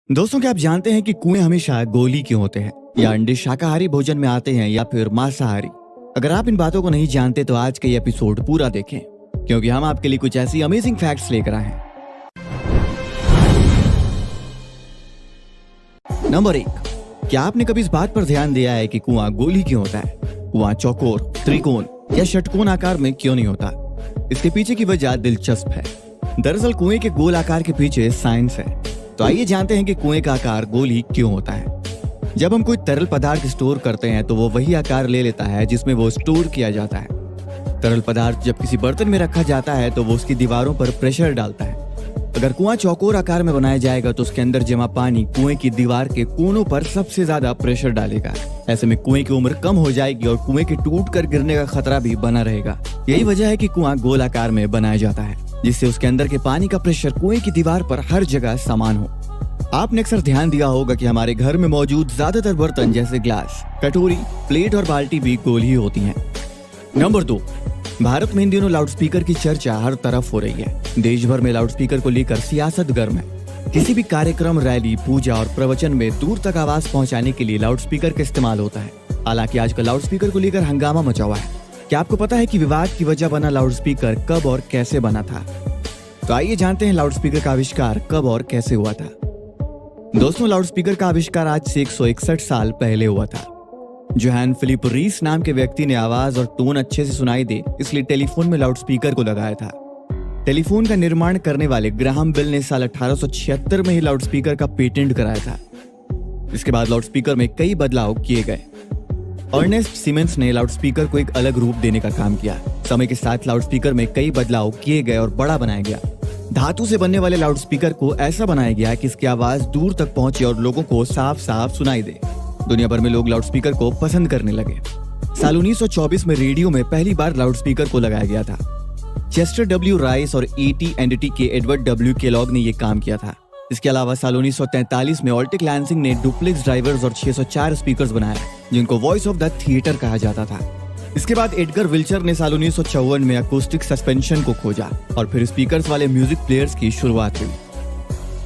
दोस्तों, क्या आप जानते हैं कि कुएं हमेशा गोली क्यों होते हैं, या अंडे शाकाहारी भोजन में आते हैं या फिर मांसाहारी? अगर आप इन बातों को नहीं जानते तो आज का ये एपिसोड पूरा देखें, क्योंकि हम आपके लिए कुछ ऐसी अमेजिंग फैक्ट्स लेकर आए हैं। नंबर 1, क्या आपने कभी इस बात पर ध्यान दिया है कि कुआं गोली क्यों होता है? कुआं चौकोर, त्रिकोण या षटकोण आकार में क्यों नहीं होता? इसके पीछे की वजह दिलचस्प है। दरअसल कुएं के गोल आकार के पीछे साइंस है। तो आइए जानते हैं कि कुएं का आकार गोली क्यों होता है। जब हम कोई तरल पदार्थ स्टोर करते हैं तो वो वही आकार ले लेता है जिसमें वो स्टोर किया जाता है। तरल पदार्थ जब किसी बर्तन में रखा जाता है तो वो उसकी दीवारों पर प्रेशर डालता है। अगर कुआं चौकोर आकार में बनाया जाएगा तो उसके अंदर जमा पानी कुएं की दीवार के कोनों पर सबसे ज्यादा प्रेशर डालेगा। ऐसे में कुएं की उम्र कम हो जाएगी और कुएं के टूट कर गिरने का खतरा भी बना रहेगा। यही वजह है कि कुआं गोल आकार में बनाया जाता है, जिससे उसके अंदर के पानी का प्रेशर कुएं की दीवार पर हर जगह समान हो। आपने अक्सर ध्यान दिया होगा कि हमारे घर में मौजूद ज्यादातर बर्तन जैसे ग्लास, कटोरी, प्लेट और बाल्टी भी गोल ही होती हैं। नंबर 2, भारत में इन दिनों लाउडस्पीकर की चर्चा हर तरफ हो रही है। देश भर में लाउडस्पीकर को लेकर सियासत गर्म है। किसी भी कार्यक्रम, रैली, पूजा और प्रवचन में दूर तक आवाज पहुंचाने के लिए लाउडस्पीकर का इस्तेमाल होता है। हालांकि आजकल लाउडस्पीकर को लेकर हंगामा मचा हुआ है। क्या आपको पता है कि विवाद की वजह बना लाउडस्पीकर कब और कैसे बना था? तो आइए जानते हैं लाउडस्पीकर का आविष्कार कब और कैसे हुआ था। दोस्तों, लाउडस्पीकर का आविष्कार आज से 161 साल पहले हुआ था। जोहान फिलिप रीस नाम के व्यक्ति ने आवाज और टोन अच्छे से सुनाई दे इसलिए टेलीफोन में लाउडस्पीकर को लगाया था। टेलीफोन का निर्माण करने वाले ग्राहम बेल ने साल 1876 में ही लाउडस्पीकर का पेटेंट कराया था। इसके बाद लाउडस्पीकर में कई बदलाव किए गए। अर्नेस्ट सीमेंस ने लाउडस्पीकर को एक अलग रूप देने का काम किया। समय के साथ लाउडस्पीकर में कई बदलाव किए गए और बड़ा बनाया गया। धातु से बनने वाले लाउडस्पीकर को ऐसा बनाया गया कि इसकी आवाज दूर तक पहुंचे और लोगों को साफ साफ सुनाई दे। दुनिया भर में लोग लाउडस्पीकर को पसंद करने लगे। साल 1924 में रेडियो में पहली बार लाउडस्पीकर को लगाया गया था। चेस्टर डब्ल्यू राइस और AT&T के एडवर्ड डब्ल्यू केलॉग ने यह काम किया था। इसके अलावा साल 1943 में ऑल्टिक लैंसिंग ने डुप्लेक्स ड्राइवर्स और 604 स्पीकर्स बनाए, जिनको वॉइस ऑफ द थिएटर कहा जाता था। इसके बाद एडगर विल्चर ने साल 1954 में अकॉस्टिक सस्पेंशन को खोजा और फिर स्पीकर्स वाले म्यूजिक प्लेयर्स की शुरुआत हुई।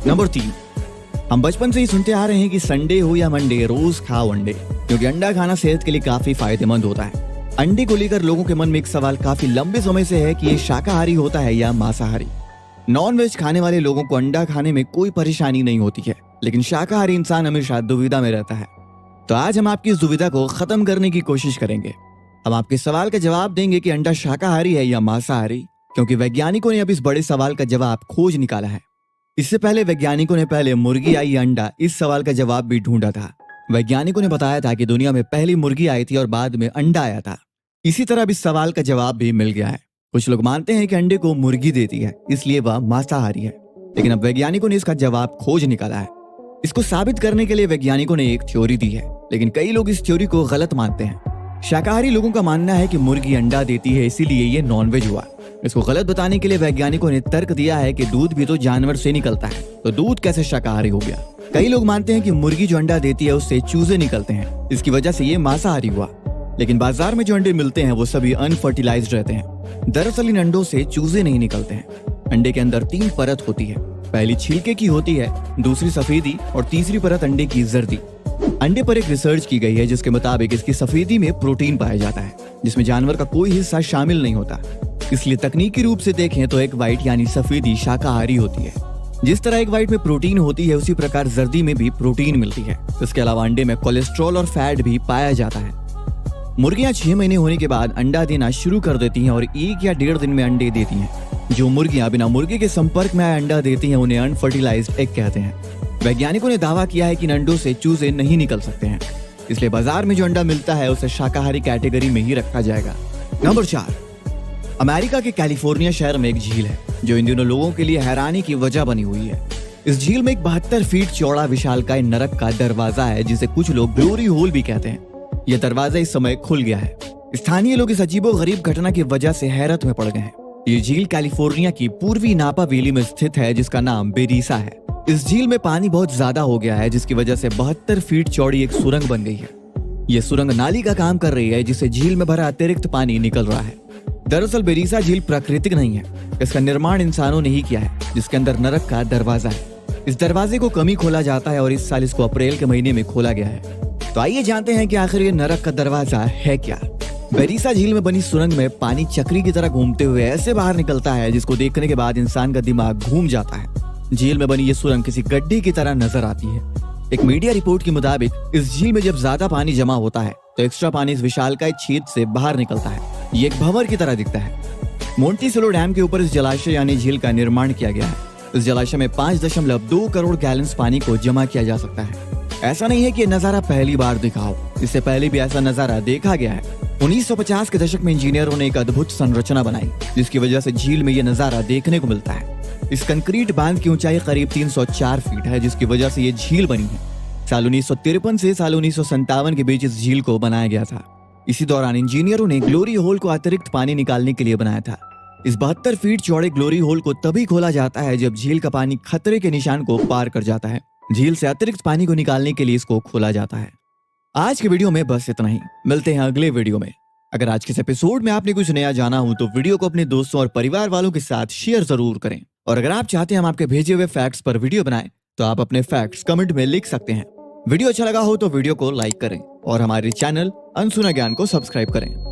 नंबर 3, हम बचपन से ही सुनते आ रहे हैं कि संडे हो या मंडे रोज खाओ अंडे, क्योंकि अंडा खाना सेहत के लिए काफी फायदेमंद होता है। अंडे को लेकर लोगों के मन में एक सवाल काफी लंबे समय से है कि ये शाकाहारी होता है या मांसाहारी। नॉन वेज खाने वाले लोगों को अंडा खाने में कोई परेशानी नहीं होती है, लेकिन शाकाहारी इंसान हमेशा दुविधा में रहता है। तो आज हम आपकी इस दुविधा को खत्म करने की कोशिश करेंगे। हम आपके सवाल का जवाब देंगे कि अंडा शाकाहारी है या मांसाहारी, क्योंकि वैज्ञानिकों ने अब इस बड़े सवाल का जवाब खोज निकाला है। इससे पहले वैज्ञानिकों ने पहले मुर्गी आई या अंडा, इस सवाल का जवाब भी ढूंढा था। वैज्ञानिकों ने बताया था कि दुनिया में पहली मुर्गी आई थी और बाद में अंडा आया था। इसी तरह अब इस सवाल का जवाब भी मिल गया है। कुछ लोग मानते हैं कि अंडे को मुर्गी देती है, इसलिए वह मांसाहारी है, लेकिन अब वैज्ञानिकों ने इसका जवाब खोज निकाला है। इसको साबित करने के लिए वैज्ञानिकों ने एक थ्योरी दी है, लेकिन कई लोग इस थ्योरी को गलत मानते हैं। शाकाहारी लोगों का मानना है कि मुर्गी अंडा देती है, इसीलिए ये नॉनवेज हुआ। इसको गलत बताने के लिए वैज्ञानिकों ने तर्क दिया है कि दूध भी तो जानवर से निकलता है, तो दूध कैसे शाकाहारी हो गया। कई लोग मानते हैं कि मुर्गी जो अंडा देती है उससे चूजे निकलते हैं, इसकी वजह से ये मांसाहारी हुआ। लेकिन बाजार में जो अंडे मिलते हैं वो सभी अनफर्टिलाइज्ड रहते हैं। दरअसल इन अंडों से चूजे नहीं निकलते हैं। अंडे के अंदर 3 परत होती है। पहली छिलके की होती है, दूसरी सफेदी और तीसरी परत अंडे की जर्दी। अंडे पर एक रिसर्च की गई है जिसके मुताबिक इसकी सफेदी में प्रोटीन पाया जाता है, जिसमें जानवर का कोई हिस्सा शामिल नहीं होता। इसलिए तकनीकी रूप से देखें तो एक वाइट यानी सफेदी शाकाहारी होती है। जिस तरह एक वाइट में प्रोटीन होती है उसी प्रकार जर्दी में भी प्रोटीन मिलती है। इसके अलावा अंडे में कोलेस्ट्रॉल और फैट भी पाया जाता है। मुर्गियां 6 महीने होने के बाद अंडा देना शुरू कर देती हैं और 1 या 1.5 दिन में अंडे देती हैं। जो मुर्गियां बिना मुर्गे के संपर्क में आए अंडा देती हैं उन्हें अनफर्टिलाइज्ड एग कहते हैं। वैज्ञानिकों ने दावा किया है कि इन अंडों से चूजे नहीं निकल सकते हैं, इसलिए बाजार में जो अंडा मिलता है उसे शाकाहारी कैटेगरी में ही रखा जाएगा। नंबर 4, अमेरिका के कैलिफोर्निया शहर में एक झील है जो इन दिनों लोगों के लिए हैरानी की वजह बनी हुई है। इस झील में एक 72 फीट चौड़ा विशालकाय नरक का दरवाजा है, जिसे कुछ लोग ग्लोरी होल भी कहते हैं। यह दरवाजा इस समय खुल गया है। स्थानीय लोग इस अजीबोगरीब घटना की वजह से हैरत में पड़ गए हैं। ये झील कैलिफोर्निया की पूर्वी नापा वैली में स्थित है, जिसका नाम बेरिसा है। इस झील में पानी बहुत ज्यादा हो गया है, जिसकी वजह से 72 फीट चौड़ी एक सुरंग बन गई है। यह सुरंग नाली का काम कर रही है, जिससे झील में भरा अतिरिक्त पानी निकल रहा है। दरअसल बेरिसा झील प्राकृतिक नहीं है, इसका निर्माण इंसानों ने ही किया है, जिसके अंदर नरक का दरवाजा है। इस दरवाजे को कम ही खोला जाता है और इस साल इसको अप्रैल के महीने में खोला गया है। तो आइए जानते हैं कि आखिर ये नरक का दरवाजा है क्या। बेरिसा झील में बनी सुरंग में पानी चक्री की तरह घूमते हुए ऐसे बाहर निकलता है जिसको देखने के बाद इंसान का दिमाग घूम जाता है। झील में बनी ये सुरंग किसी गड्ढे की तरह नजर आती है। एक मीडिया रिपोर्ट के मुताबिक इस झील में जब ज्यादा पानी जमा होता है तो एक्स्ट्रा पानी इस विशालकाय छेद से बाहर निकलता है। ये एक भंवर की तरह दिखता है। मोंटीसेलो डैम के ऊपर इस जलाशय यानी झील का निर्माण किया गया है। इस जलाशय में 5.2 करोड़ गैलन्स पानी को जमा किया जा सकता है। ऐसा नहीं है कि ये नजारा पहली बार दिखा हो, इससे पहले भी ऐसा नजारा देखा गया है। 1950 के दशक में इंजीनियरों ने एक अद्भुत संरचना बनाई जिसकी वजह से झील में ये नजारा देखने को मिलता है। इस कंक्रीट बांध की ऊंचाई करीब 304 फीट है जिसकी वजह से ये झील बनी है। साल 1953 से साल 1957 के बीच इस झील को बनाया गया था। इसी दौरान इंजीनियरों ने ग्लोरी होल को अतिरिक्त पानी निकालने के लिए बनाया था। इस 72 फीट चौड़े ग्लोरी होल को तभी खोला जाता है जब झील का पानी खतरे के निशान को पार कर जाता है। झील से अतिरिक्त पानी को निकालने के लिए इसको खोला जाता है। आज के वीडियो में बस इतना ही। मिलते हैं अगले वीडियो में। अगर आज के इस एपिसोड में आपने कुछ नया जाना हो तो वीडियो को अपने दोस्तों और परिवार वालों के साथ शेयर जरूर करें। और अगर आप चाहते हैं हम आपके भेजे हुए फैक्ट्स पर वीडियो बनाएं तो आप अपने फैक्ट्स कमेंट में लिख सकते हैं। वीडियो अच्छा लगा हो तो वीडियो को लाइक करें और हमारे चैनल अनसुना ज्ञान को सब्सक्राइब करें।